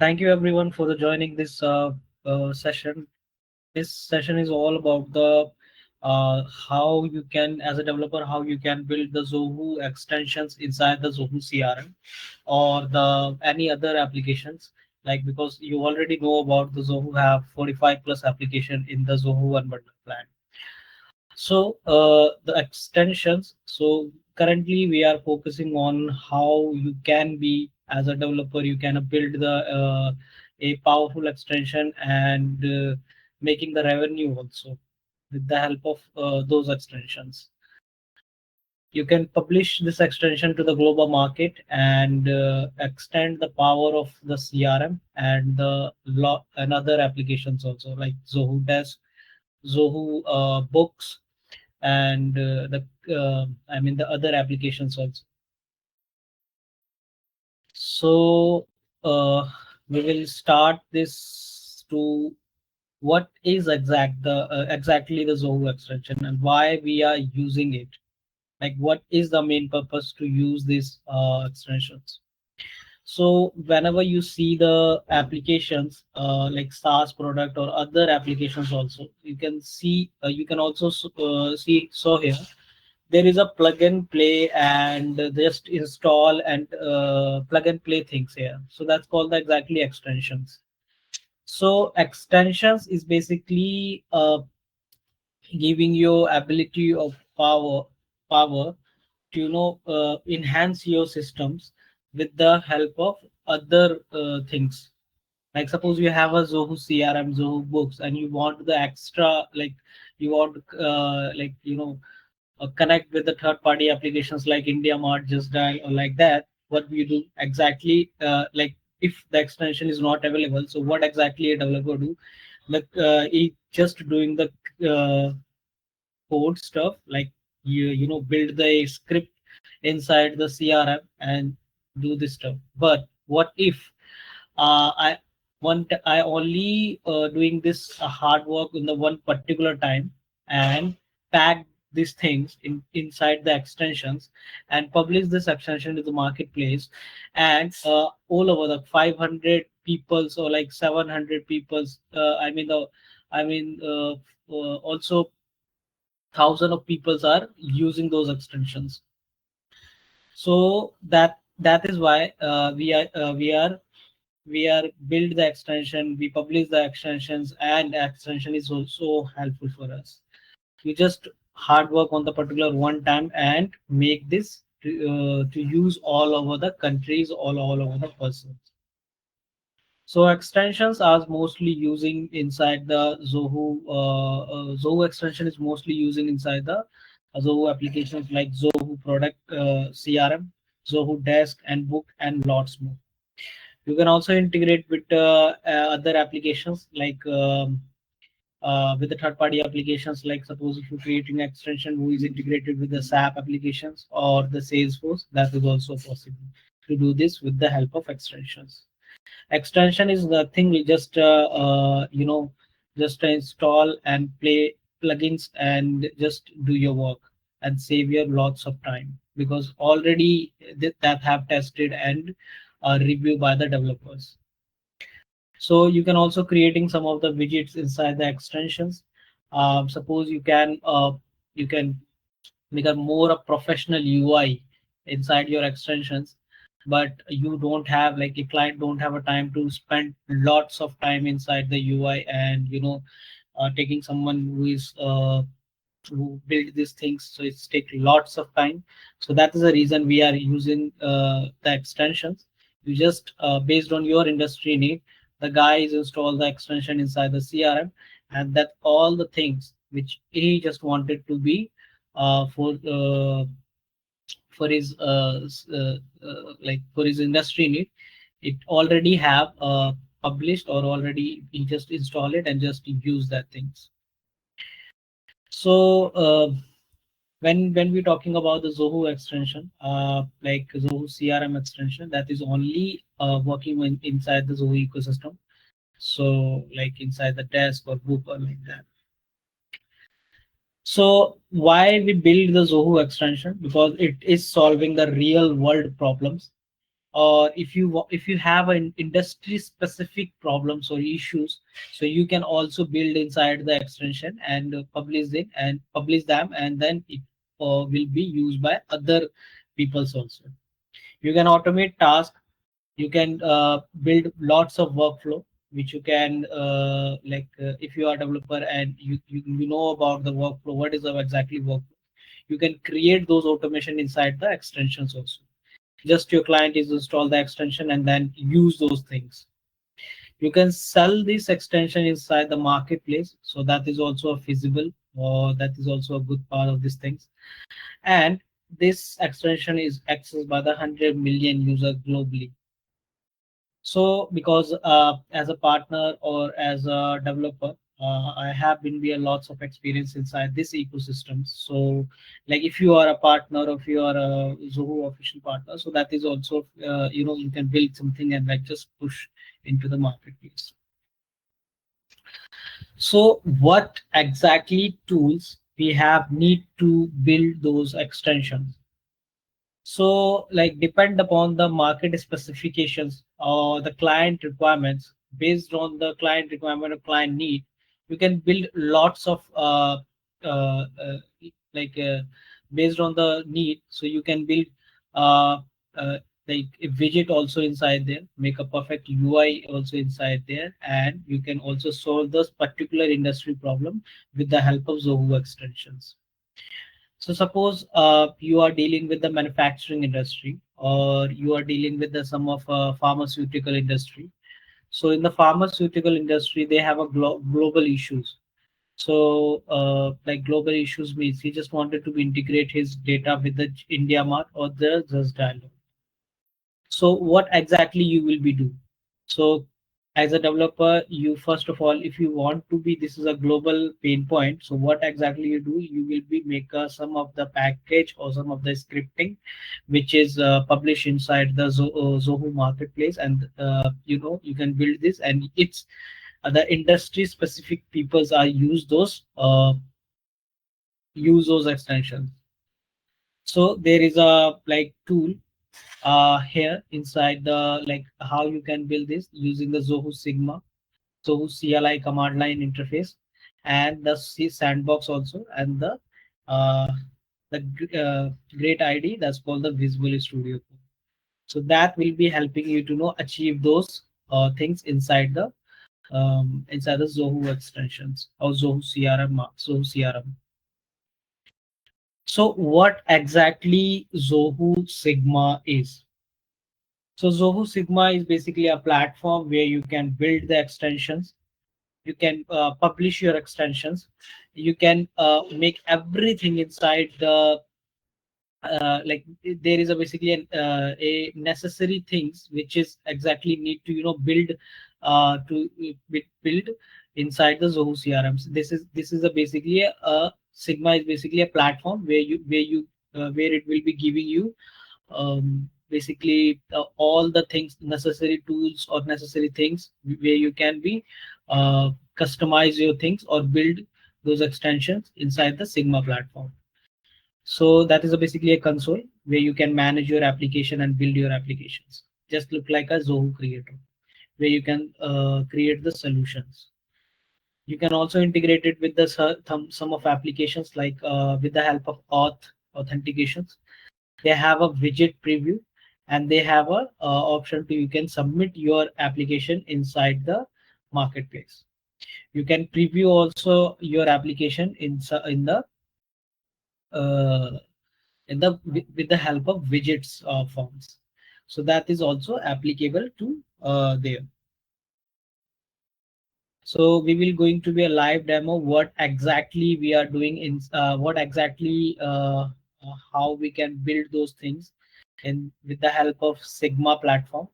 Thank you everyone for joining this session. This session is all about the how you can, as a developer, how you can build the Zoho extensions inside the Zoho CRM or the any other applications. Like because you already know about the Zoho have 45 plus application in the Zoho unbundled plan. So the extensions. So currently we are focusing on how you can be as a developer. You can build the a powerful extension and making the revenue also with the help of those extensions. You can publish this extension to the global market and extend the power of the CRM and the lot and other applications also like Zoho Desk, Zoho Books, and the other applications also. So we will start this to what is exactly the Zoho extension and why we are using it. Like what is the main purpose to use these extensions? So whenever you see the applications like SaaS product or other applications also, you can see you can also see so here there is a plug and play and just install and plug and play things here. So that's called the exactly extensions. So extensions is basically giving you ability of power to enhance your systems with the help of other things. Like suppose you have a Zoho CRM, Zoho Books, and you want the extra, like you want connect with the third party applications like India Mart, Just Dial, or like that. What we do exactly, like if the extension is not available, so what exactly a developer do? Like he just doing the uh, code stuff, like build the script inside the CRM and do this stuff. But what if I I only doing this hard work in the one particular time and pack these things inside the extensions and publish this extension to the marketplace, and all over the 500 peoples or like 700 peoples, also thousand of peoples are using those extensions. So that is why we are build the extension, we publish the extensions, and extension is also helpful for us. We just hard work on the particular one time and make this to use all over the countries, all over the persons. So extensions are mostly using inside the Zoho. Zoho extension is mostly using inside the Zoho applications like Zoho Product CRM, Zoho Desk and Book, and lots more. You can also integrate with other applications like with the third-party applications. Like suppose if you're creating an extension who is integrated with the SAP applications or the Salesforce, that is also possible to do this with the help of extensions. Extension is nothing, we just install and play plugins and just do your work and save you lots of time because already that have tested and reviewed by the developers. So you can also creating some of the widgets inside the extensions. Suppose you can make a more a professional UI inside your extensions, but you don't have, like a client don't have a time to spend lots of time inside the UI and taking someone who build these things, so it's take lots of time. So that is the reason we are using the extensions. You just based on your industry need, the guys install the extension inside the CRM, and that all the things which he just wanted to be for his like for his industry need, it already have published, or already he just install it and just use that things. So when we're talking about the Zoho extension, like Zoho CRM extension, that is only working inside the Zoho ecosystem. So like inside the desk or book or like that. So why we build the Zoho extension? Because it is solving the real world problems. or if you have an industry specific problems or issues, so you can also build inside the extension and publish them, and then it will be used by other peoples also. You can automate tasks. You can build lots of workflow which you can if you are a developer and you know about the workflow, what is the exactly workflow, you can create those automation inside the extensions also. Just your client is install the extension and then use those things. You can sell this extension inside the marketplace, so that is also feasible, or that is also a good part of these things. And this extension is accessed by the 100 million users globally. So because as a partner or as a developer, I have been there lots of experience inside this ecosystem. So like if you are a partner, or if you are a Zoho official partner, so that is also you can build something and like just push into the marketplace. So what exactly tools we have need to build those extensions? So, like, depend upon the market specifications or the client requirements. Based on the client requirement or client need, you can build lots of uh, uh, like based on the need. So you can build uh, uh, like a widget also inside there, make a perfect UI also inside there, and you can also solve this particular industry problem with the help of Zoho extensions. So suppose you are dealing with the manufacturing industry, or you are dealing with the some of pharmaceutical industry. So in the pharmaceutical industry, they have a global issues. So like global issues means he just wanted to integrate his data with the India Mart or the Just Dialog. So what exactly you will be do? So as a developer, you first of all, if you want to be, this is a global pain point. So what exactly you do? You will be make some of the package or some of the scripting, which is published inside the Zoho marketplace, and you can build this, and it's the industry specific peoples are use those extensions. So there is a like tool here inside the like how you can build this using the Zoho Sigma, Zoho CLI command line interface, and the sandbox also, and uh, the great ID that's called the Visual Studio. So that will be helping you to achieve those things inside the Zoho extensions or Zoho CRM, Zoho CRM. So what exactly Zoho Sigma is? So Zoho Sigma is basically a platform where you can build the extensions, you can publish your extensions, you can make everything inside the there is a basically a necessary things which is exactly need to build build inside the Zoho CRMs. This is a basically a Sigma is basically a platform where it will be giving you basically all the things, necessary tools or necessary things where you can be customize your things or build those extensions inside the Sigma platform. So that is basically a console where you can manage your application and build your applications. Just look like a Zoho creator where you can create the solutions. You can also integrate it with the some of applications like with the help of authentications. They have a widget preview, and they have a option to you can submit your application inside the marketplace. You can preview also your application uh, with the help of widgets forms. So that is also applicable to there. So we will going to be a live demo what exactly we are doing in what exactly how we can build those things in with the help of Sigma platform.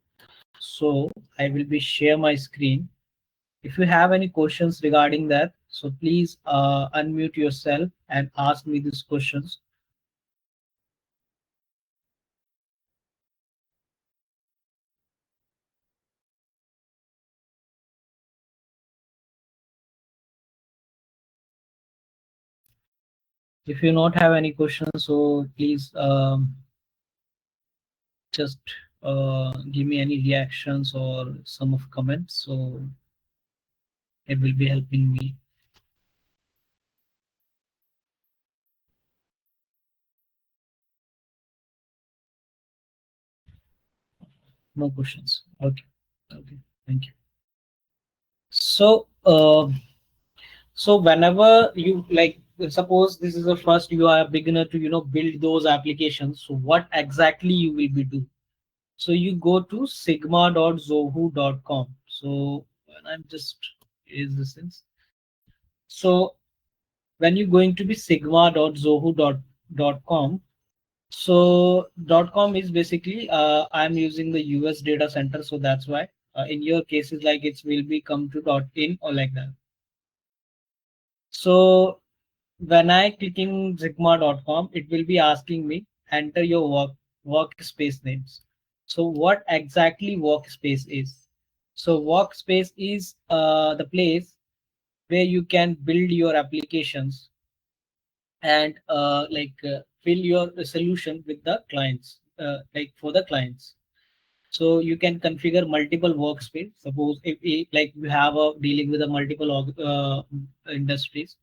So I will be share my screen. If you have any questions regarding that, so please unmute yourself and ask me these questions. If you not have any questions, so please just give me any reactions or some of comments, so it will be helping me. No questions. Okay. Okay. Thank you. So, so whenever you like, suppose this is the first you are a beginner to build those applications. So what exactly you will be do? So you go to sigma.zoho.com. So when I'm just is this things. So when you're going to be sigma.zoho.com. So .com is basically I'm using the US data center, so that's why in your cases like it will be come to .in or like that. So when I clicking sigma.com, it will be asking me enter your workspace names. So what exactly workspace is? So workspace is the place where you can build your applications and fill your solution with the clients, like for the clients. So you can configure multiple workspace. Suppose if like you have a dealing with a multiple industries.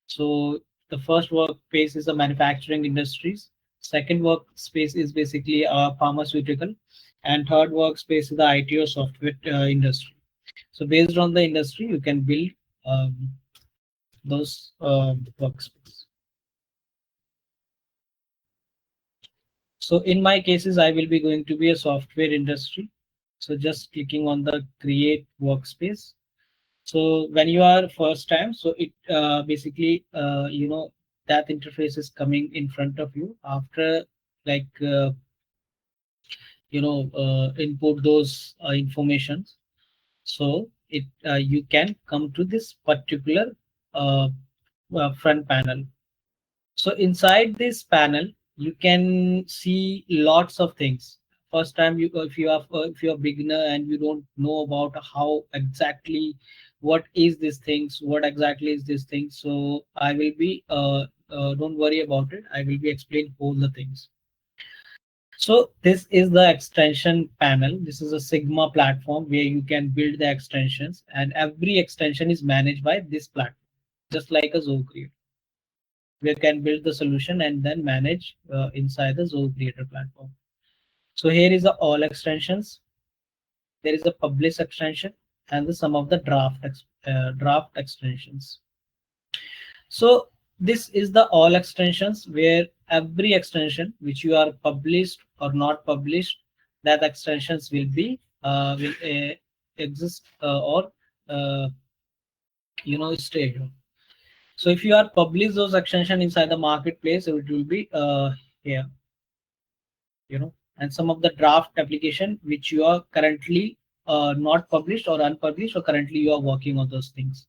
So the first workspace is the manufacturing industries. Second workspace is basically pharmaceutical, and third workspace is the IT or software industry. So based on the industry, you can build those workspace. So in my cases, I will be going to be a software industry. So just clicking on the create workspace. So when you are first time, so it basically that interface is coming in front of you after like input those informations. So it you can come to this particular uh, front panel. So inside this panel, you can see lots of things. First time you if you're a beginner and you don't know about how exactly what is this things, what exactly is this thing. So I will be don't worry about it. I will be explain all the things. So this is the extension panel. This is a Sigma platform where you can build the extensions, and every extension is managed by this platform, just like a Zoho Creator. We can build the solution and then manage inside the Zoho Creator platform. So here is the all extensions. There is a publish extension and the some of the draft extensions. So this is the all extensions where every extension which you are published or not published, that extensions will exist or uh, stay here. So if you are publish those extension inside the marketplace, it will be here, and some of the draft application which you are currently not published or unpublished, or currently you are working on those things.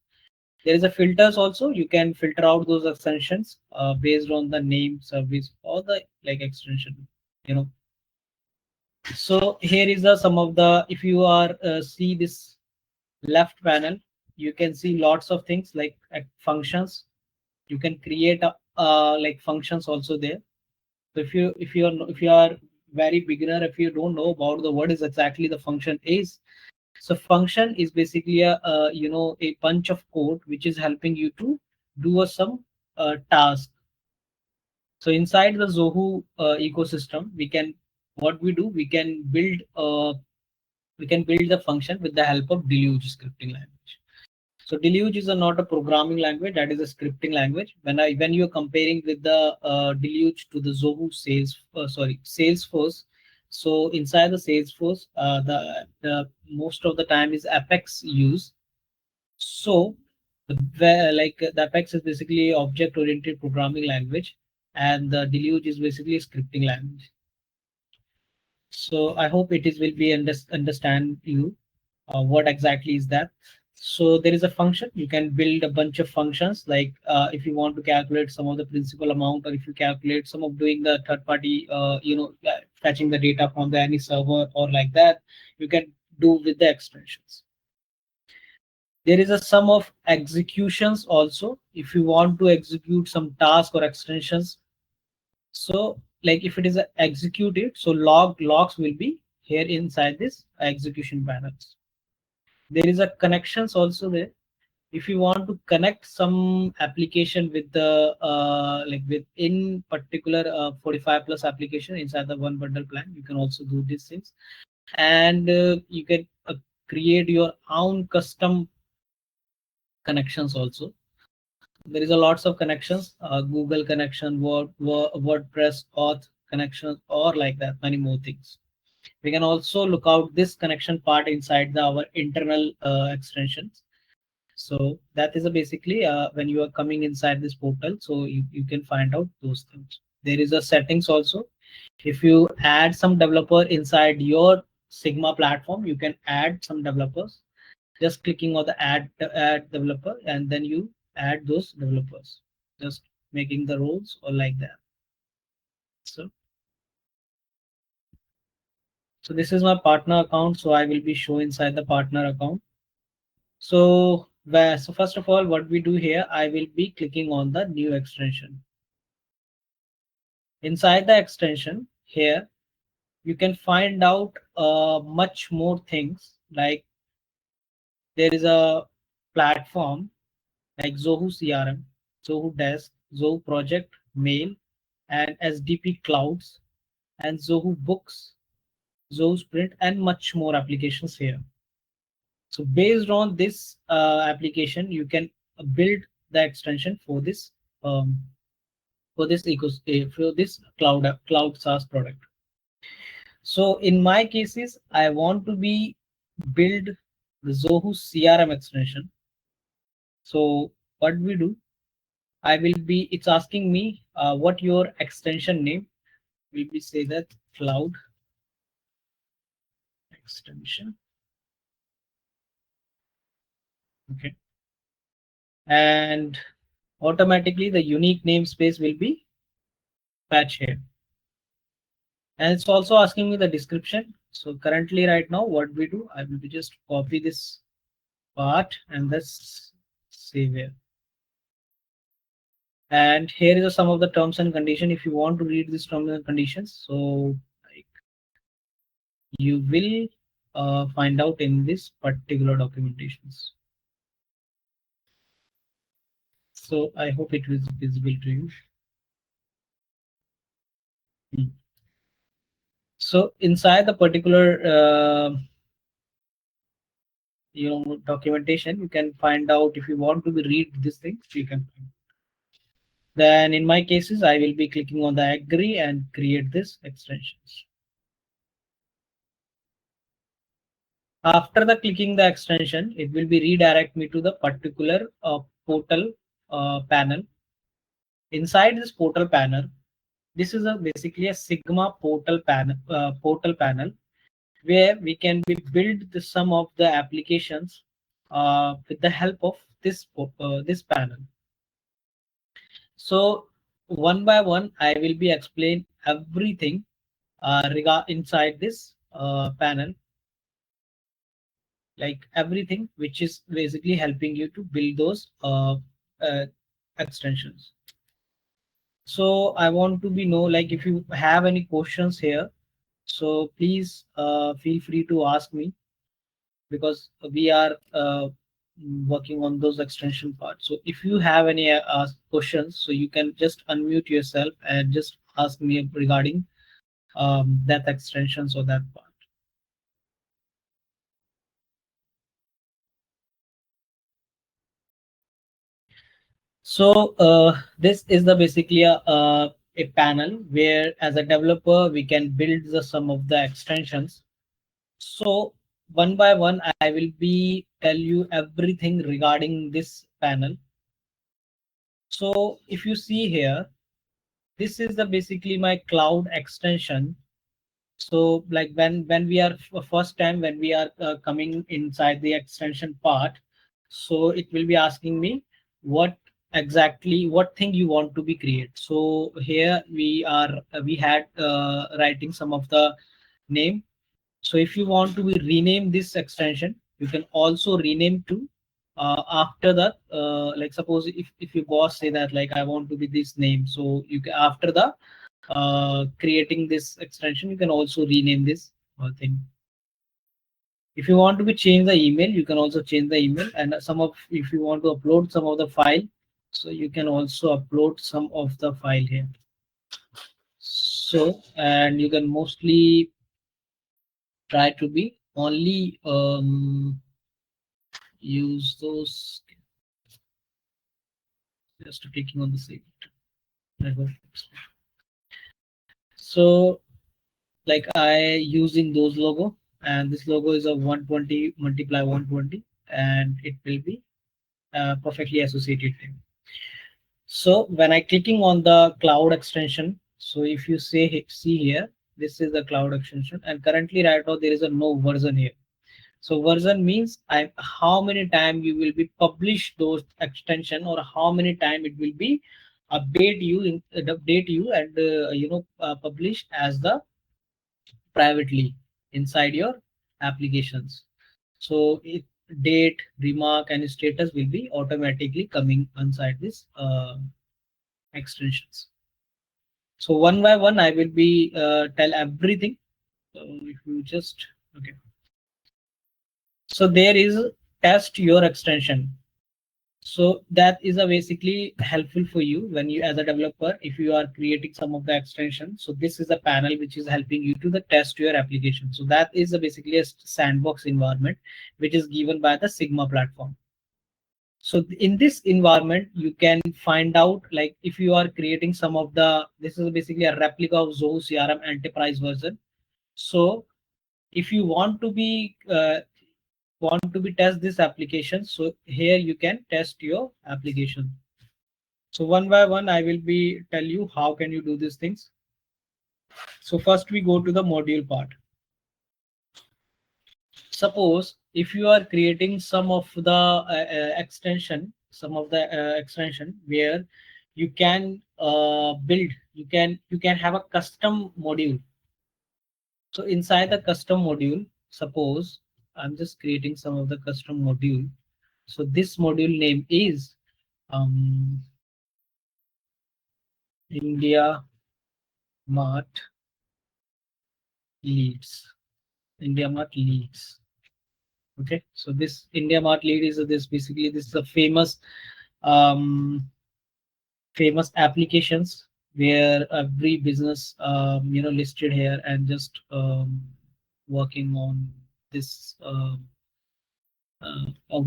There is a filters also. You can filter out those extensions based on the name, service, or the like extension. You know. So here is the some of the. If you are see this left panel, you can see lots of things like functions. You can create like functions also there. So if you are very beginner, if you don't know about the what is exactly the function is, so function is basically a bunch of code which is helping you to do some task. So inside the Zoho ecosystem, we can what we do we can build the function with the help of Deluge scripting language. So Deluge is not a programming language, that is a scripting language. When you're comparing with the Deluge to the Zoho Salesforce, so inside the Salesforce, the most of the time is Apex use. So the Apex is basically object-oriented programming language, and the Deluge is basically a scripting language. So I hope it is will be understand you what exactly is that. So there is a function. You can build a bunch of functions like if you want to calculate some of the principal amount, or if you calculate some of doing the third party, fetching the data from the any server or like that, you can do with the extensions. There is a sum of executions also. If you want to execute some task or extensions, so like if it is executed, so logs will be here inside this execution panels. There is a connections also there. If you want to connect some application with the like within particular 45 plus application inside the one bundle plan, you can also do these things. And you can create your own custom connections also. There is a lots of connections, Google connection, WordPress auth connections, or like that many more things. We can also look out this connection part inside our internal extensions. So that is a basically when you are coming inside this portal, so you can find out those things. There is a settings also. If you add some developer inside your Sigma platform, you can add some developers. Just clicking on the add developer, and then you add those developers, just making the roles or like that. So this is my partner account, so I will be show inside the partner account. So first of all, what we do here, I will be clicking on the new extension. Inside the extension here, you can find out much more things, like there is a platform like Zoho CRM, Zoho Desk, Zoho Project, Mail, and SDP Clouds, and Zoho Books, Zoho Sprint, and much more applications here. So based on this application, you can build the extension for this for this cloud SaaS product. So in my cases, I want to be build the Zoho CRM extension. So what we do, it's asking me what your extension name will be. Say that cloud extension. Okay. And automatically the unique namespace will be patch here. And it's also asking me the description. So currently right now, what we do, I will be just copy this part and let's save here. And here is some of the terms and conditions. If you want to read these terms and conditions, so like you will find out in this particular documentations. So I hope it was visible to you. So inside the particular documentation, you can find out if you want to read this thing, you can find. Then in my cases, I will be clicking on the agree and create this extensions. After the clicking the extension, it will be redirect me to the particular portal panel. Inside this portal panel, this is basically a Sigma portal panel where we can build some of the applications with the help of this panel. So one by one, I will be explain everything inside this panel, like everything which is basically helping you to build those extensions. So I want to know, like, if you have any questions here, so please feel free to ask me, because we are working on those extension parts. So if you have any questions, so you can just unmute yourself and just ask me regarding that extensions or that part. So this is the basically a panel where as a developer we can build some of the extensions. So one by one, I will be tell you everything regarding this panel. So if you see here, this is the basically my cloud extension. So like when we are first time when we are coming inside the extension part, so it will be asking me what thing you want to be create. So here we had writing some of the name. So if you want to rename this extension, you can also rename to after that. Like suppose if your boss say that like I want to be this name, so you can, after the creating this extension, you can also rename this. thing. If you want to be change the email, you can also change the email, and some of if you want to upload some of the file, so you can also upload some of the file here. So, and you can mostly try to be only use those, just clicking on the save. So like I using those logo, and this logo is a 120 multiply 120, and it will be perfectly associated thing. So when I clicking on the cloud extension, so if you see here, this is the cloud extension, and currently right now there is a no version here. So version means how many time you will be publish those extension, or how many time it will be update you and publish as the privately inside your applications. So it date, remark, and status will be automatically coming inside this extensions. So one by one, I will be tell everything. So if you just okay. So there is test your extension. So that is a basically helpful for you when you as a developer, if you are creating some of the extension. So this is a panel which is helping you to the test your application. So that is a basically a sandbox environment which is given by the Sigma platform. So in this environment, you can find out like if you are creating some of the, this is basically a replica of Zoho CRM enterprise version. So if you want to be test this application, so here you can test your application. So one by one, I will be tell you how can you do these things. So first we go to the module part. Suppose if you are creating some of the extension where you can build, you can have a custom module. So inside the custom module, suppose I'm just creating some of the custom module. So this module name is India Mart Leads. India Mart Leads. Okay, so this India Mart Lead is this basically this is a um, famous applications where every business listed here and just working on this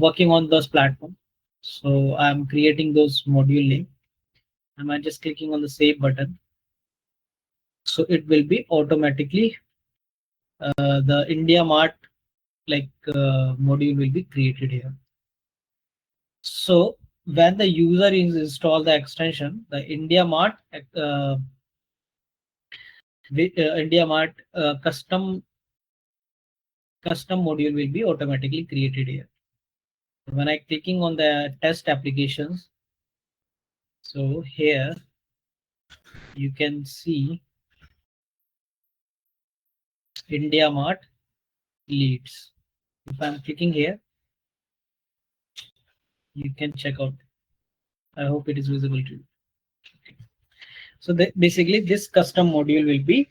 working on those platform. So I'm creating those module name. I'm just clicking on the save button. So it will be automatically the India Mart module will be created here. So when the user is install the extension, the India Mart custom module will be automatically created here. When I clicking on the test applications, so here you can see India Mart Leads. If I'm clicking here, you can check out. I hope it is visible to you. Okay. So basically this custom module will be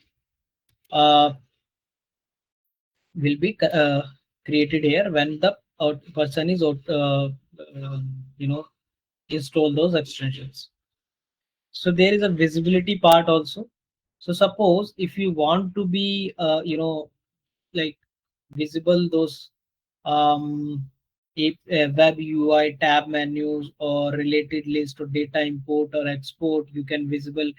created here when the person is install those extensions. So there is a visibility part also. So suppose if you want to be like visible those web UI tab menus or related list or data import or export, you can visibility,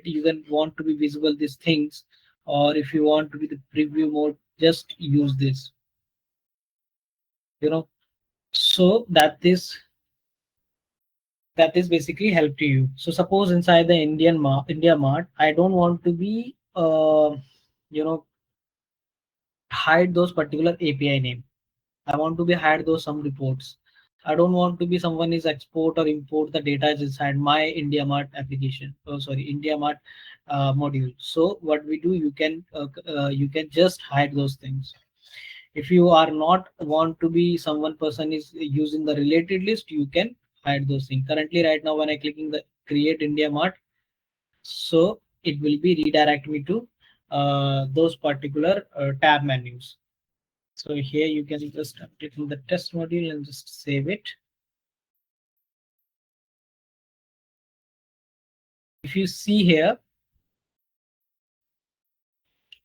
you can want to be visible these things, or if you want to be the preview mode, just use this, so that is basically help to you. So suppose inside the India Mart, I don't want to be you know hide those particular API name. I want to be hide those some reports. I don't want to be someone is export or import the data is inside my India Mart application. Oh, sorry, India Mart module. So what we do, you can just hide those things. If you are not want to be someone person is using the related list, you can hide those things. Currently, right now, when I clicking the create India Mart, so it will be redirect me to those particular tab menus. So here you can just click on the test module and just save it. If you see here,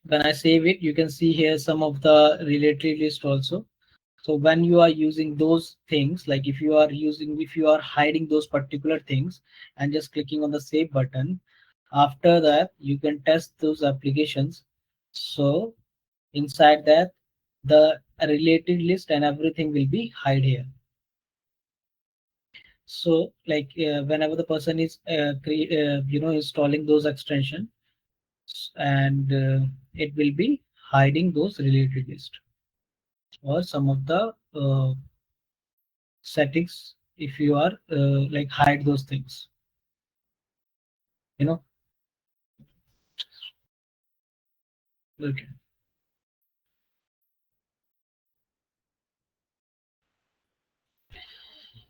when I save it, you can see here some of the related list also. So when you are using those things, like if you are hiding those particular things and just clicking on the save button, after that you can test those applications. So inside that, the related list and everything will be hide here. So like whenever the person is installing those extension, and it will be hiding those related list or some of the settings if you are like hide those things, you know. Okay.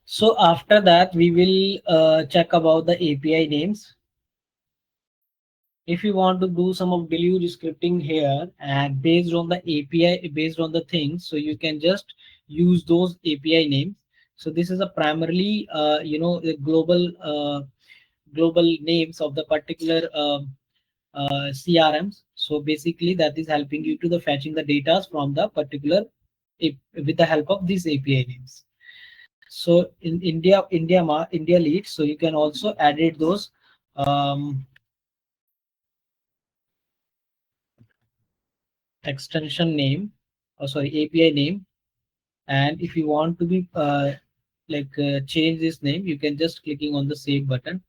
So after that we will check about the API names. If you want to do some of deluge scripting here and based on the API, based on the things, so you can just use those API names. So this is a primarily the global names of the particular CRMs. So basically that is helping you to the fetching the data from the particular with the help of these API names. So in India leads, so you can also edit those extension name, or sorry, API name. And if you want to be change this name, you can just clicking on the save button.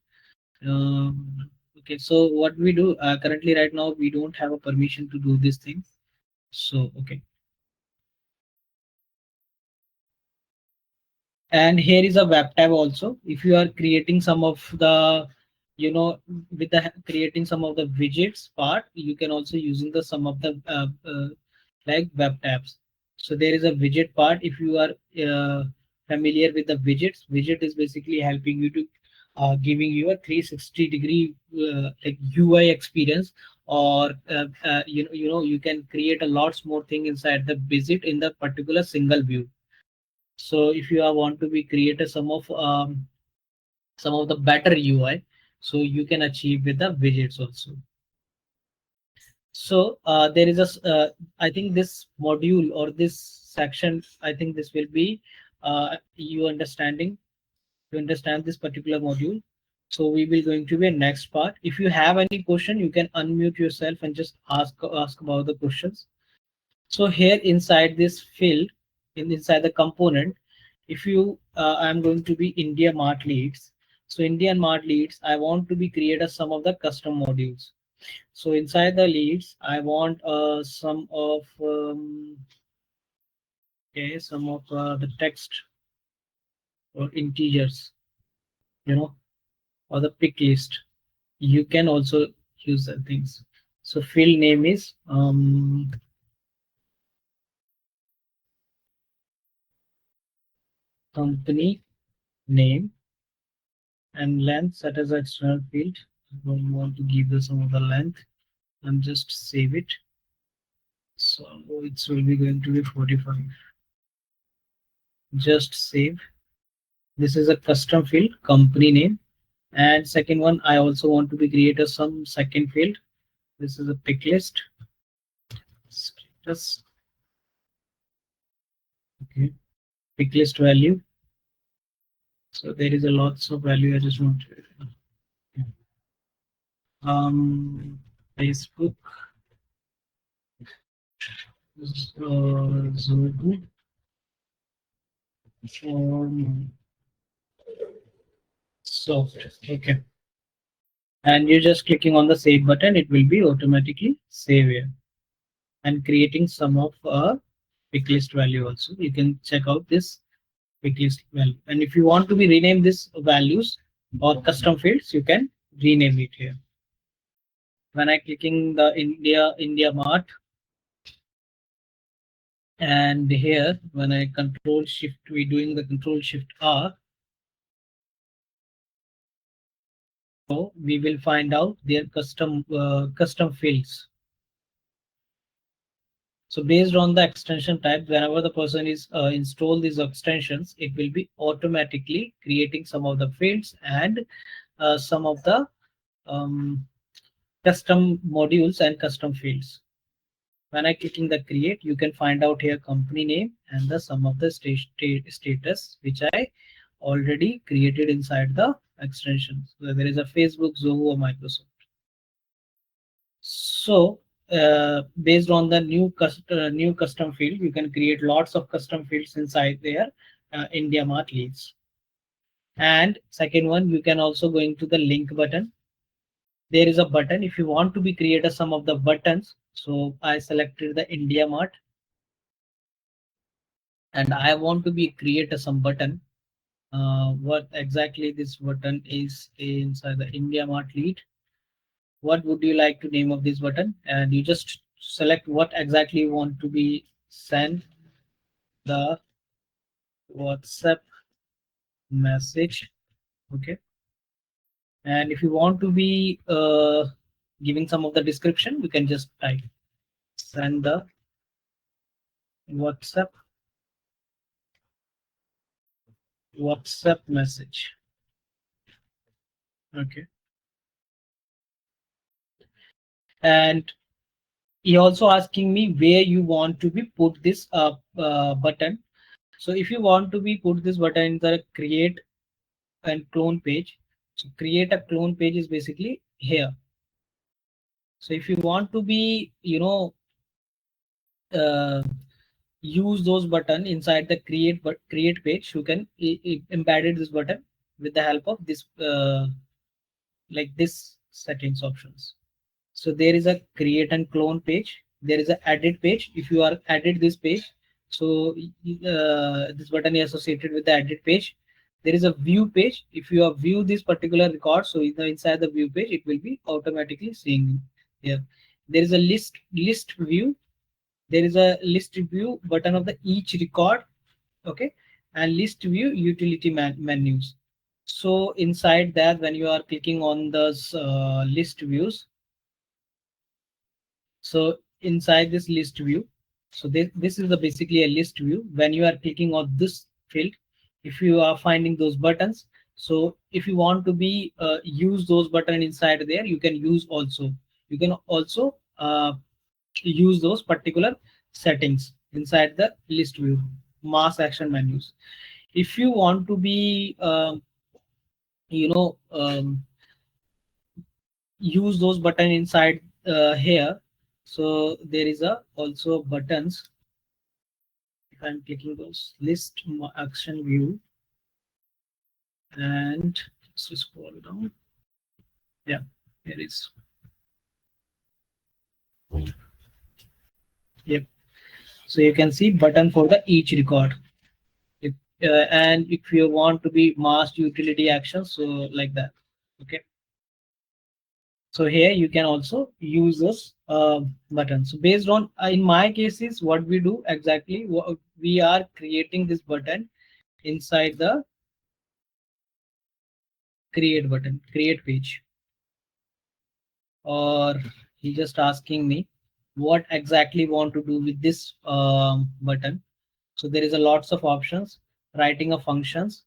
Okay, so what we do currently right now, we don't have a permission to do these things. So okay, and here is a web tab also. If you are creating some of the with the creating some of the widgets part, you can also using the some of the like web tabs. So there is a widget part. If you are familiar with the widget is basically helping you to giving you a 360-degree like UI experience, or you can create a lots more thing inside the widget in the particular single view. So if you are want to be creator some of the better UI, so you can achieve with the widgets also. So there is I think this module or this section, I think this will be you understanding to understand this particular module. So we will going to be a next part. If you have any question, you can unmute yourself and just ask about the questions. So here inside this field, inside the component, if you I'm going to be India Mart leads. So Indian Mart leads, I want to be create some of the custom modules. So inside the leads, I want some of some of the text or integers, or the pick list. You can also use the things. So field name is company name, and length set as external field. I don't want to give the some of the length. I'm just save it. So it will be going to be 45. Just save. This is a custom field, company name. And second one, I also want to be create some second field. This is a pick list. Status. Okay. Pick list value. So there is a lots of value. I just want to Facebook. Zoho. Soft. Okay. And you're just clicking on the save button, it will be automatically save here and creating some of a pick list value also. You can check out this pick list value. And if you want to be rename this values or custom fields, you can rename it here. When I clicking the India Mart, and here when I control shift, we doing the control shift R. So we will find out their custom fields. So based on the extension type, whenever the person is install these extensions, it will be automatically creating some of the fields and some of the um, custom modules and custom fields. When I clicking the create, you can find out here company name and the some of the status which I already created inside the extension. So there is a Facebook, Zoho, or Microsoft. So based on the new custom field, you can create lots of custom fields inside there. India Mart leads. And second one, you can also go into the link button. There is a button if you want to be create a some of the buttons. So I selected the India Mart and I want to be create a some button. What exactly this button is inside the India Mart lead. What would you like to name of this button? And you just select what exactly you want to be sent the WhatsApp message. Okay. And if you want to be giving some of the description, you can just type send the WhatsApp message. Okay. And he also asking me where you want to be put this button. So if you want to be put this button in the create and clone page, so create a clone page is basically here. So if you want to be, uh, use those button inside the create page, you can embedded this button with the help of this like this settings options. So there is a create and clone page. There is a edit page. If you are added this page, so this button is associated with the edit page. There is a view page. If you have view this particular record, so inside the view page, it will be automatically seeing here. There is a list view. There is a list view button of the each record. Okay, and list view utility menus. So inside that, when you are clicking on those list views, so inside this list view, so this is the basically a list view. When you are clicking on this field, if you are finding those buttons, so if you want to be use those button inside there, you can use also. You can also use those particular settings inside the list view, mass action menus. If you want to be you know use those button inside here, so there is a also buttons. If I'm clicking those list action view and just scroll down, yeah, there is. Yep. So you can see button for the each record. If, and if you want to be mass utility action, so like that. Okay. So here you can also use this button. So based on in my cases, what we do exactly, we are creating this button inside the create button, create page. Or he just asking me what exactly want to do with this button. So there is a lots of options, writing of functions,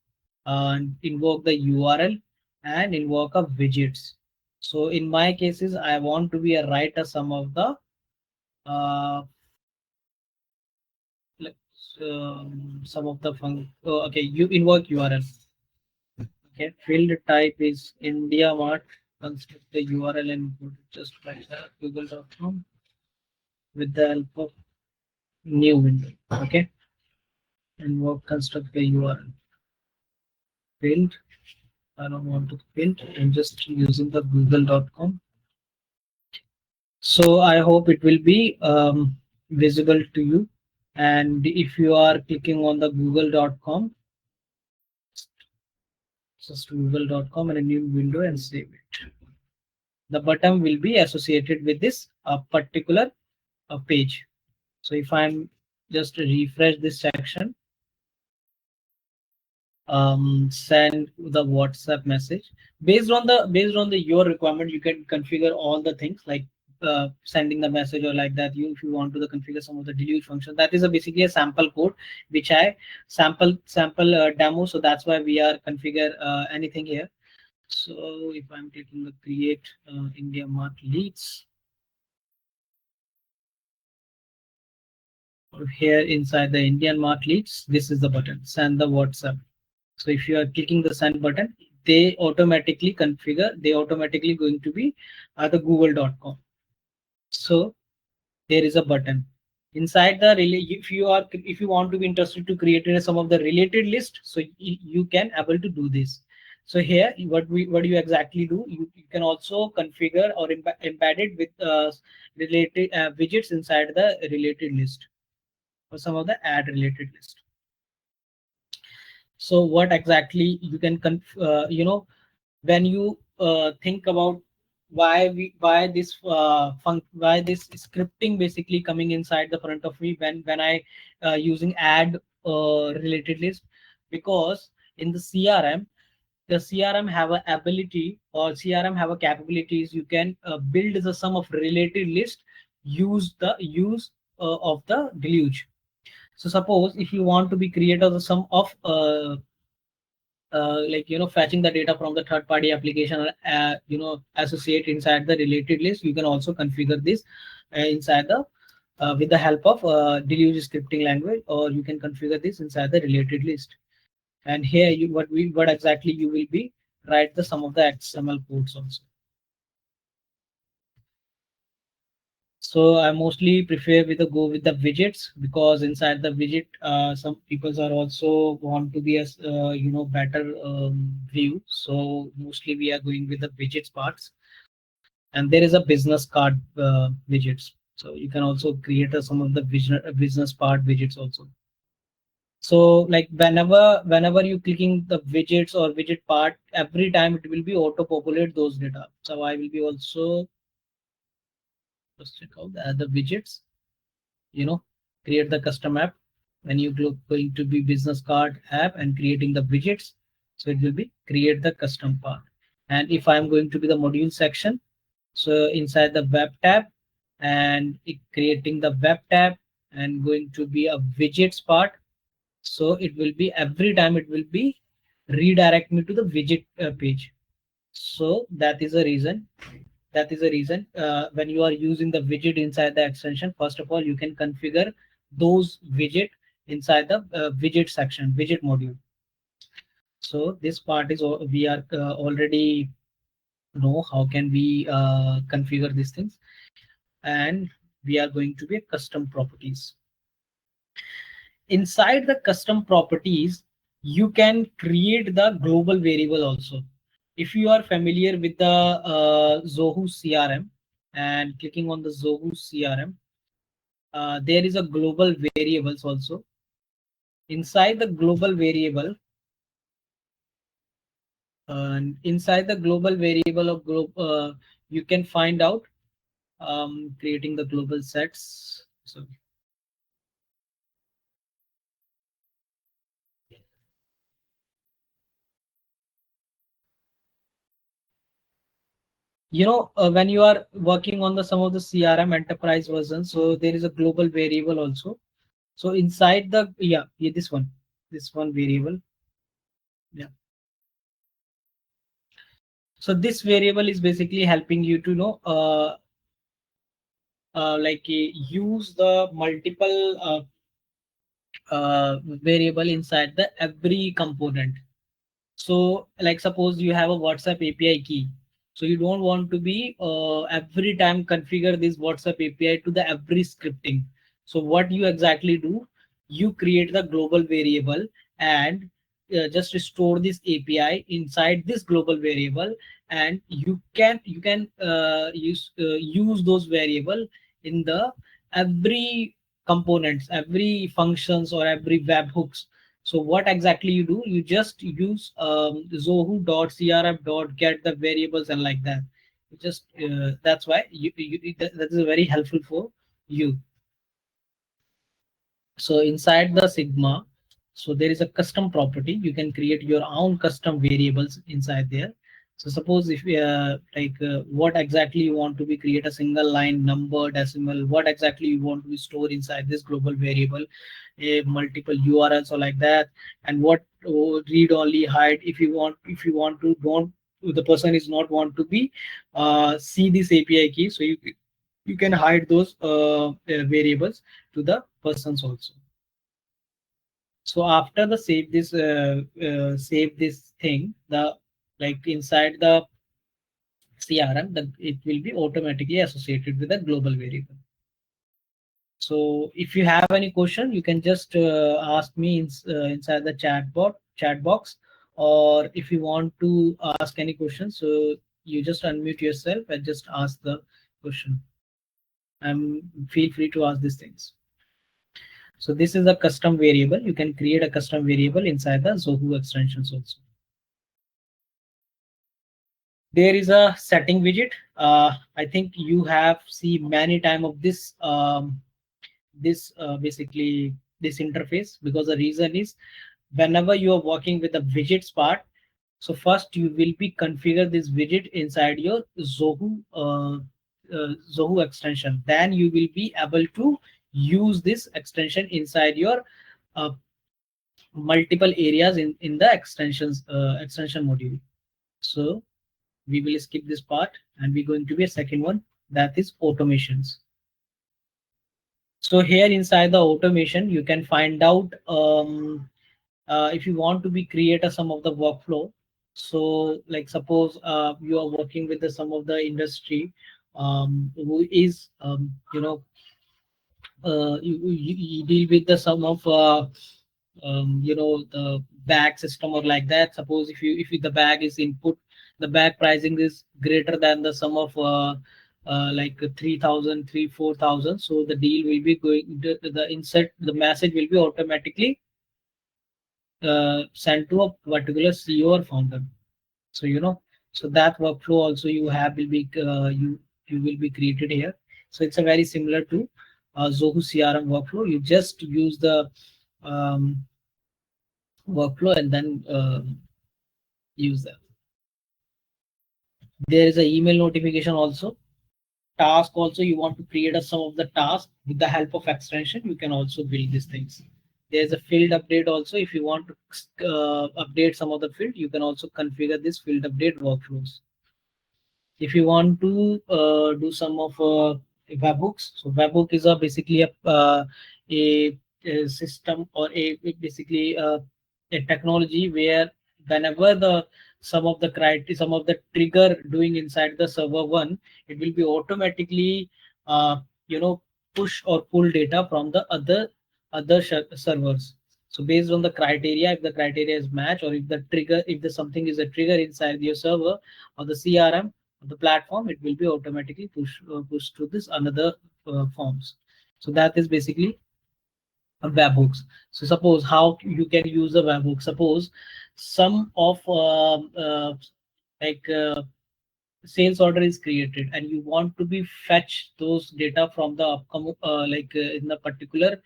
invoke the URL and invoke of widgets. So in my cases, I want to be a writer some of the like some of the okay, you invoke URL. Okay, field type is India Mart. Construct the URL and put it just like that, google.com with the help of new window. Okay, and work construct the URL. Field. I don't want to field. I'm just using the google.com. So I hope it will be visible to you. And if you are clicking on the google.com, just google.com and a new window and save it. The button will be associated with this particular page. So if I'm just refresh this section, send the WhatsApp message based on the your requirement, you can configure all the things like sending the message or like that. You if you want to the configure some of the delete function, that is a basically a sample code which I sample demo. So that's why we are configure anything here. So if I'm clicking the create India Mart leads, here inside the Indian Mart leads, this is the button, send the WhatsApp. So if you are clicking the send button, they automatically configure, they automatically going to be the google.com. So there is a button inside the if you want to be interested to create some of the related list, so you can able to do this. So here what you exactly do, you can also configure or embed it with related widgets inside the related list or some of the add related list. So what exactly you can when you think about why this scripting basically coming inside the front of me when I using add related list, because in the CRM have a ability, or CRM have a capabilities, you can build the sum of related list, use of the deluge. So suppose if you want to be creator the sum of fetching the data from the third party application, associate inside the related list, you can also configure this inside the with the help of deluge scripting language, or you can configure this inside the related list. And here you what exactly you will be write the some of the XML codes also. So I mostly prefer with the go with the widgets, because inside the widget, some people are also want to be as better view. So mostly we are going with the widgets parts, and there is a business card widgets. So you can also create some of the business part widgets also. So like whenever you clicking the widgets or widget part, every time it will be auto populate those data. So I will be also just check out the other widgets, create the custom app. When you going to be business card app and creating the widgets, so it will be create the custom part. And if I'm going to be the module section, so inside the web tab, and creating the web tab and going to be a widgets part, so it will be every time it will be redirect me to the widget page. So that is the reason when you are using the widget inside the extension, first of all you can configure those widget inside the widget section, widget module. So this part is we are already know how can we configure these things. And we are going to be custom properties. Inside the custom properties, you can create the global variable also. If you are familiar with the Zoho CRM and clicking on the Zoho CRM, there is a global variables also. Inside the global variable, inside the global variable of you can find out creating the global sets. So when you are working on the some of the CRM enterprise versions, so there is a global variable also. So inside the this one variable, yeah. So this variable is basically helping you to know use the multiple variable inside the every component. So like suppose you have a WhatsApp API key. So you don't want to be every time configure this WhatsApp API to the every scripting. So what you exactly do, you create the global variable and just store this API inside this global variable, and you can use those variable in the every components, every functions or every webhooks. So what exactly you do? You just use zoho.crm.get the variables and like that. You just that's why that is very helpful for you. So inside the Sigma, so there is a custom property. You can create your own custom variables inside there. So suppose if what exactly you want to be create a single line, number, decimal, what exactly you want to be stored inside this global variable, a multiple URLs or like that, and what read only hide if you want to don't the person is not want to be see this API key, so you can hide those variables to the persons also. So after the save this thing, the like inside the CRM, it will be automatically associated with a global variable. So if you have any question, you can just ask me inside the chat box, or if you want to ask any questions, so you just unmute yourself and just ask the question. And feel free to ask these things. So this is a custom variable. You can create a custom variable inside the Zoho extensions also. There is a setting widget. I think you have seen many time of this basically this interface, because the reason is whenever you are working with the widgets part, so first you will be configure this widget inside your Zoho extension. Then you will be able to use this extension inside your uh, multiple areas in the extension module. So we will skip this part and we're going to be a second one, that is automations. So here inside the automation, you can find out if you want to be create some of the workflow. So like suppose you are working with some of the industry who is you deal with the some of the bag system or like that. Suppose if the bag is input, the bag pricing is greater than the sum of like 3,000 4,000, so the deal will be going the insert the message will be automatically sent to a particular CEO or founder. So so that workflow also you have will be you will be created here. So it's a very similar to Zoho CRM workflow. You just use the workflow and then use that. There is an email notification also. Task also, you want to create some of the tasks with the help of extension, you can also build these things. There's a field update also. If you want to update some of the field, you can also configure this field update workflows. If you want to do some of webhooks, so webhook is basically a system or basically a technology where whenever the some of the trigger doing inside the server one, it will be automatically uh, you know push or pull data from the other servers. So based on the criteria, if the criteria is match, or if the something is a trigger inside your server or the CRM the platform, it will be automatically pushed to this another forms. So that is basically a webhooks. So suppose how you can use a webhook. Suppose some of like sales order is created and you want to be fetch those data from the upcoming in the particular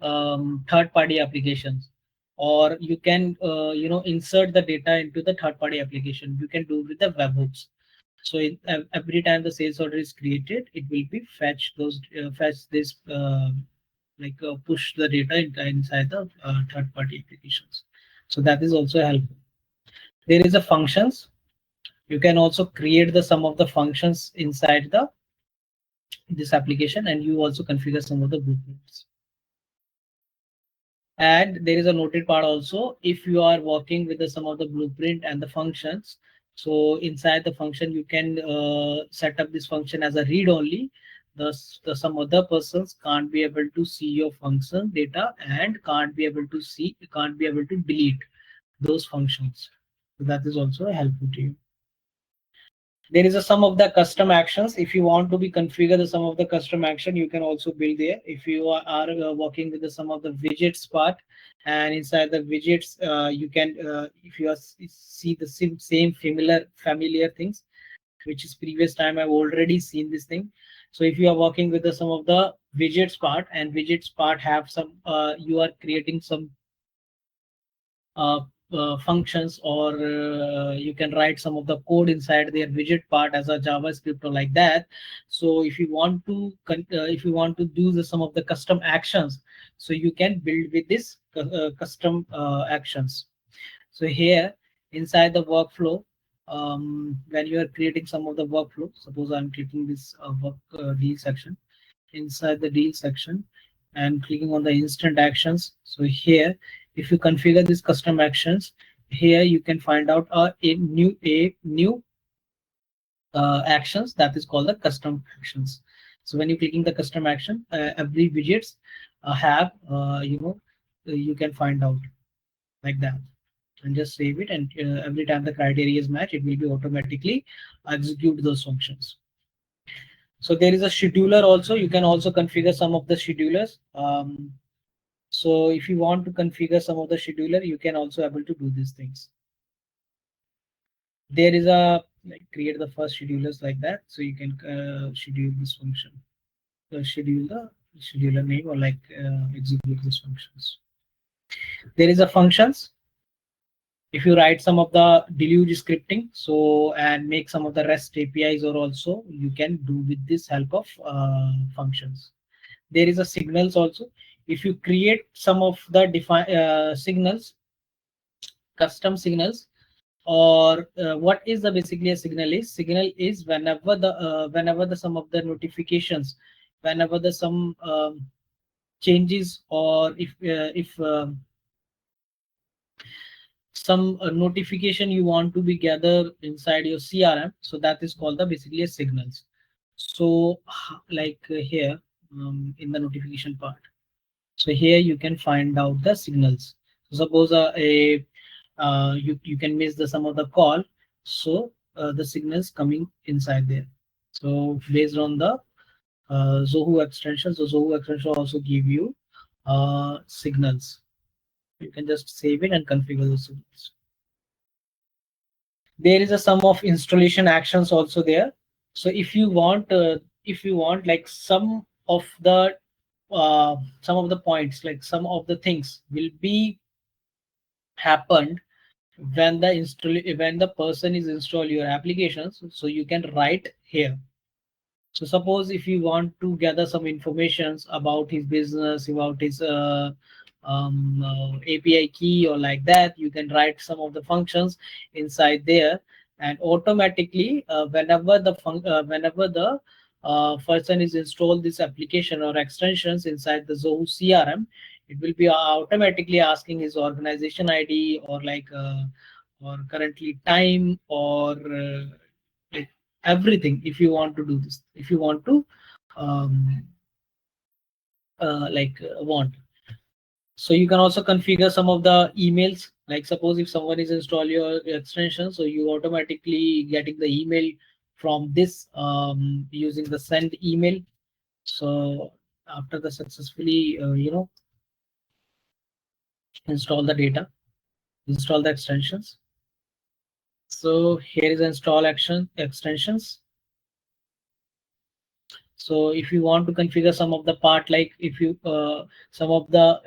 third party applications, or you can insert the data into the third party application, you can do with the webhooks. So every time the sales order is created, it will be fetch this push the data inside the third party applications. So that is also helpful. There is a functions. You can also create the some of the functions inside the this application, and you also configure some of the blueprints. And there is a noted part also. If you are working with some of the blueprint and the functions, so inside the function you can set up this function as a read only. Some other persons can't be able to see your function data and can't be able to delete those functions. So that is also helpful to you. There is a some of the custom actions. If you want to be configure the some of the custom action, you can also build there. If you are working with the some of the widgets part, and inside the widgets you can if you see the same familiar things, which is previous time I've already seen this thing. So if you are working with the some of the widgets part, and widgets part have some you are creating some functions, or you can write some of the code inside their widget part as a JavaScript or like that. So if you want to do some of the custom actions, so you can build with this custom actions. So here inside the workflow, when you are creating some of the workflow, suppose I'm clicking this deal section. Inside the deal section and clicking on the instant actions. So here, if you configure these custom actions, here you can find out a new actions that is called the custom actions. So when you're clicking the custom action, every widgets have you can find out like that, and just save it, and every time the criteria is matched, it will be automatically execute those functions. So there is a scheduler also. You can also configure some of the schedulers. So if you want to configure some of the scheduler, you can also able to do these things. There is a create the first schedulers like that. So you can schedule this function, schedule the scheduler name, or execute these functions. There is a functions. If you write some of the deluge scripting, so and make some of the REST APIs, or also you can do with this help of functions. There is a signals also. If you create some of the signals, custom signals, or what is the basically a signal is? Signal is whenever the some of the notifications, whenever the some changes, or if some notification you want to be gathered inside your CRM, so that is called the basically a signals. So here in the notification part, so here you can find out the signals. So suppose you can miss some of the call, so the signals coming inside there. So based on the Zoho extension, so Zoho extension also give you signals. You can just save it and configure the signals. There is a sum of installation actions also there. So if you want like some of the points, like some of the things will be happened when the person is install your applications, so you can write here. So suppose if you want to gather some informations about his business, about his API key or like that, you can write some of the functions inside there, and automatically whenever the person is installed this application or extensions inside the Zoho CRM, it will be automatically asking his organization ID, or or currently time, or like everything. If you want to do this, if you want to um, want, so you can also configure some of the emails. Like suppose if someone is install your extension, so you automatically getting the email from this using the send email. So after the successfully install the data, install the extensions. So here is install action extensions. So if you want to configure some of the part, like if you some of the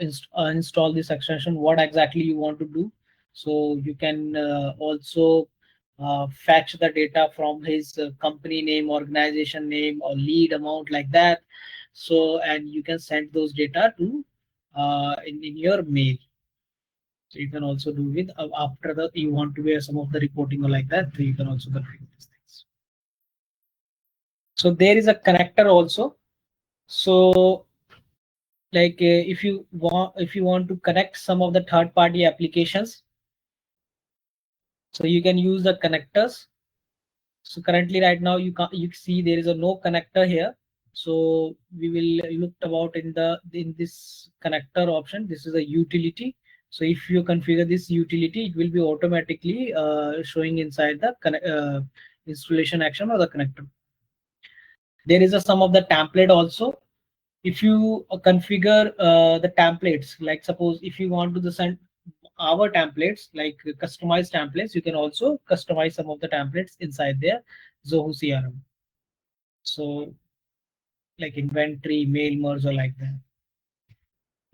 install this extension, what exactly you want to do, so you can also fetch the data from his company name, organization name, or lead amount like that. So and you can send those data to in your mail. So you can also do with after the you want to wear some of the reporting or like that, so you can also configure these things. So there is a connector also. So if you want to connect some of the third party applications, so you can use the connectors. So currently right now you see there is a no connector here. So we will look about in this connector option. This is a utility. So if you configure this utility, it will be automatically showing inside the installation action or the connector. There is a some of the template also. If you configure the templates, like suppose if you want to send our templates, like customized templates, you can also customize some of the templates inside their Zoho CRM. So like inventory, mail merge, or like that.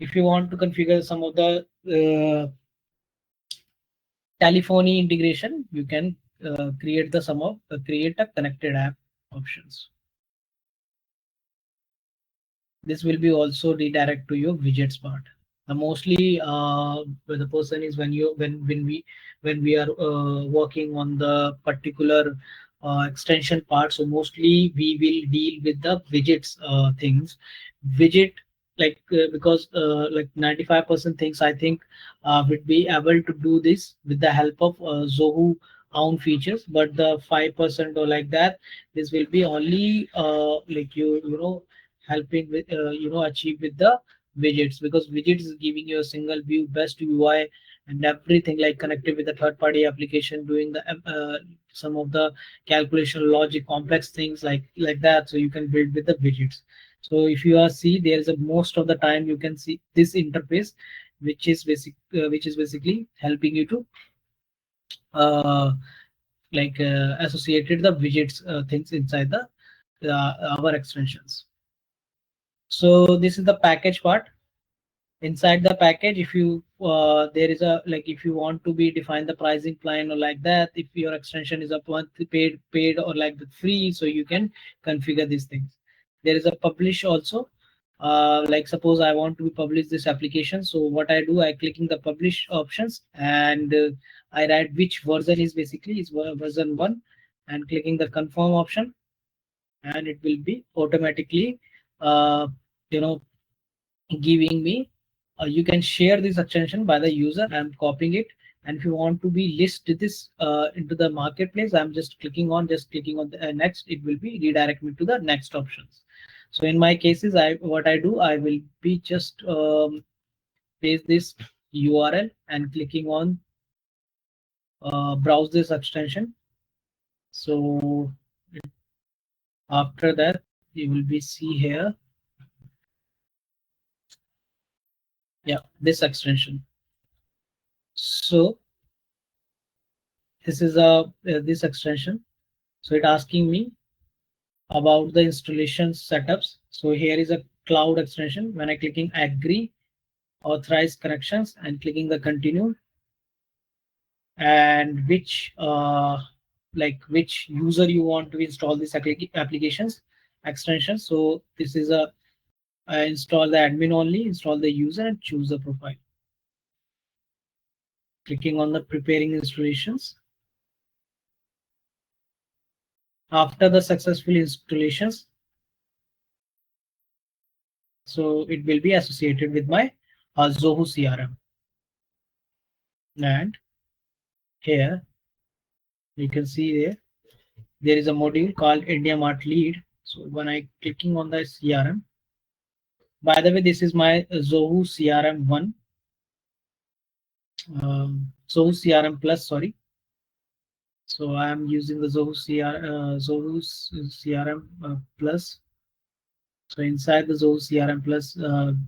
If you want to configure some of the telephony integration, you can create the sum of create a connected app options. This will be also redirect to your widgets part. Mostly the person is when you when we are working on the particular extension part, so mostly we will deal with the widgets things. Widget, like because like 95% things I think would be able to do this with the help of Zoho own features, but the 5% or like that, this will be only like you know helping with achieve with the widgets, because widgets is giving you a single view, best UI, and everything like connected with the third party application, doing the some of the calculation logic complex things like that, so you can build with the widgets. So if you are see, there is a most of the time you can see this interface, which is basically helping you to associated the widgets things inside the our extensions. So this is the package part. Inside the package, if you there is a like if you want to be define the pricing plan or like that, if your extension is a monthly paid or like the free, so you can configure these things. There is a publish also. Like suppose I want to publish this application, so what I do, I clicking the publish options, and I write which version is basically is version 1, and clicking the confirm option, and it will be automatically uh, you know giving me you can share this extension by the user. I'm copying it, and if you want to be list this into the marketplace, I'm just clicking on the next, it will be redirect me to the next options. So in my cases, I what I do, I will be just paste this URL and clicking on browse this extension. So after that, you will be see here, yeah, this extension. So this is a this extension. So it asking me about the installation setups. So here is a cloud extension. When I clicking agree, authorize connections, and clicking the continue, and which like which user you want to install these applications extensions. So this is a install the admin only, install the user, and choose the profile. Clicking on the preparing installations. After the successful installations, so it will be associated with my Zoho CRM. And here you can see there is a module called India Mart Lead. So when I clicking on the CRM, by the way, this is my Zoho CRM 1, Zoho CRM Plus, sorry. So I am using the Zoho CRM Plus. So inside the Zoho CRM Plus,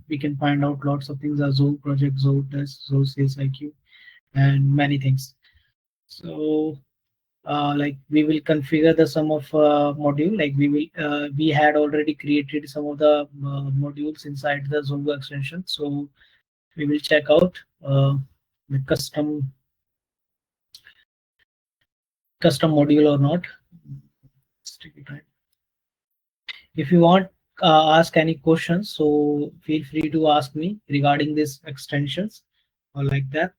we can find out lots of things: Zoho Project, Zoho Test, Zoho Sales IQ, and many things. So like we will configure the some of module, like we had already created some of the modules inside the Zoho extension. So we will check out the custom module or not. Let's take your time. If you want ask any questions, so feel free to ask me regarding these extensions or like that.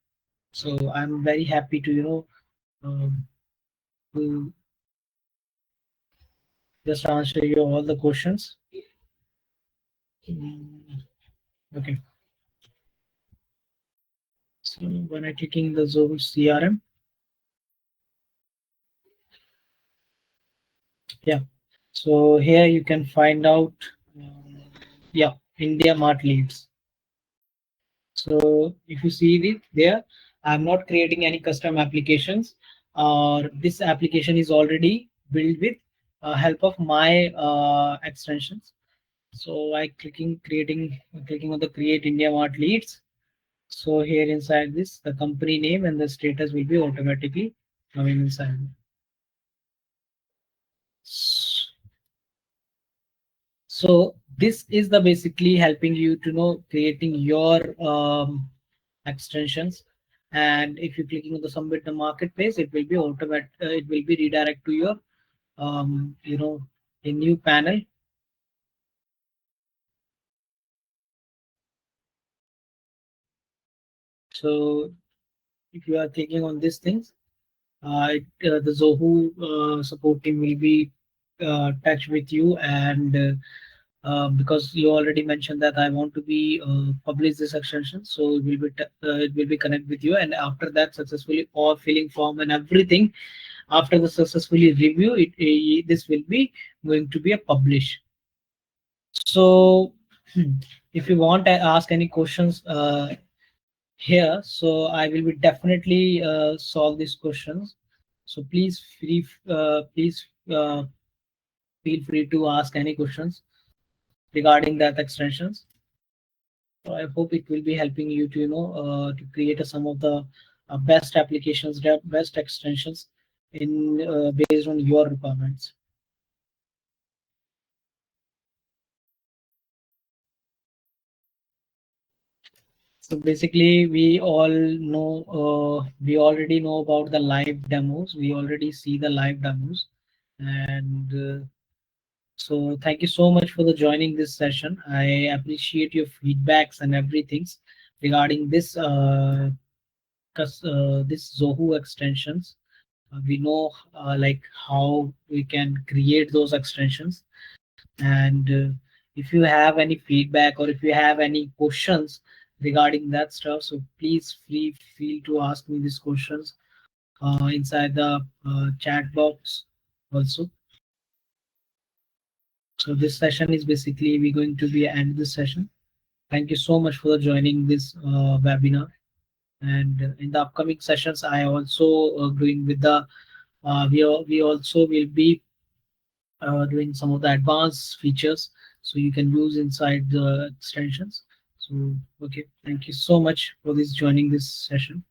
So I'm very happy to to just answer you all the questions. Okay. So when I clicking the Zoho CRM, yeah. So here you can find out, yeah, India Mart leads. So if you see it there, I'm not creating any custom applications, or this application is already built with help of my extensions. So I clicking on the create India Mart leads. So here inside this, the company name and the status will be automatically coming inside. So this is the basically helping you to know creating your extensions. And if you're clicking on the submit the marketplace, it will be automatic. It will be redirect to your a new panel. So if you are clicking on these things, the Zoho support team will be touch with you, and because you already mentioned that I want to be publish this extension, so it will be connect with you, and after that successfully all filling form and everything, after the successfully review it, this will be going to be a publish. So if you want to ask any questions here, so I will be definitely solve these questions. So please feel free to ask any questions regarding that extensions. So I hope it will be helping you to to create some of the best applications, best extensions in based on your requirements. So basically, we already know about the live demos. We already see the live demos, and so thank you so much for the joining this session. I appreciate your feedbacks and everything regarding this Zoho extensions. We know like how we can create those extensions, and if you have any feedback or if you have any questions regarding that stuff, so please feel to ask me these questions inside the chat box also. So this session is basically we're going to be end this session. Thank you so much for joining this webinar. And in the upcoming sessions, I also doing with the we also will be doing some of the advanced features so you can use inside the extensions. So okay, thank you so much for this joining this session.